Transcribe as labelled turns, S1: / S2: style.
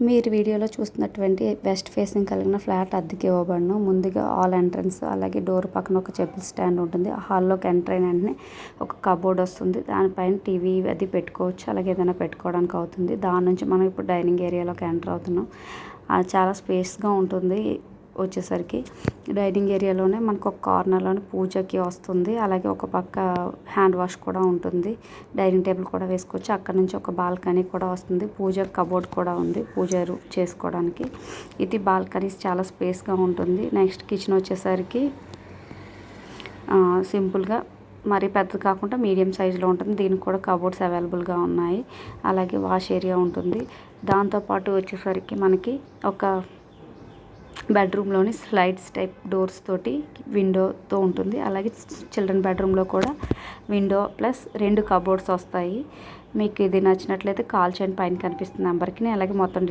S1: మీరు వీడియోలో చూస్తున్నటువంటి వెస్ట్ ఫేసింగ్ కలిగిన ఫ్లాట్ అద్దెకి ఇవ్వబడును. ముందుగా హాల్ ఎంట్రన్స్, అలాగే డోర్ పక్కన ఒక చెప్పుల స్టాండ్ ఉంటుంది. హాల్లోకి ఎంటర్ అయిన వెంటనే ఒక కబోర్డ్ వస్తుంది. దానిపైన టీవీ అది పెట్టుకోవచ్చు, అలాగే ఏదైనా పెట్టుకోవడానికి అవుతుంది. దాని నుంచి మనం ఇప్పుడు డైనింగ్ ఏరియాలోకి ఎంటర్ అవుతున్నాం. అది చాలా స్పేస్గా ఉంటుంది. వచ్చేసరికి డైనింగ్ ఏరియాలోనే మనకు ఒక కార్నర్లోనే పూజకి వస్తుంది. అలాగే ఒక పక్క హ్యాండ్ వాష్ కూడా ఉంటుంది. డైనింగ్ టేబుల్ కూడా వేసుకోవచ్చు. అక్కడ నుంచి ఒక బాల్కనీ కూడా వస్తుంది. పూజ కబోర్డ్ కూడా ఉంది పూజ చేసుకోవడానికి. ఇది బాల్కనీస్ చాలా స్పేస్గా ఉంటుంది. నెక్స్ట్ కిచెన్ వచ్చేసరికి సింపుల్గా మరీ పెద్దది కాకుండా మీడియం సైజులో ఉంటుంది. దీనికి కూడా కబోర్డ్స్ అవైలబుల్గా ఉన్నాయి. అలాగే వాష్ ఏరియా ఉంటుంది. దాంతోపాటు వచ్చేసరికి మనకి ఒక బెడ్రూమ్లోని స్లైడ్స్ టైప్ డోర్స్ తోటి విండోతో ఉంటుంది. అలాగే చిల్డ్రన్ బెడ్రూమ్లో కూడా విండో ప్లస్ 2 కబోర్డ్స్ వస్తాయి. మీకు ఇది నచ్చినట్లయితే కాల్ చేయండి, పైన కనిపిస్తున్న నెంబర్కి. అలాగే మొత్తం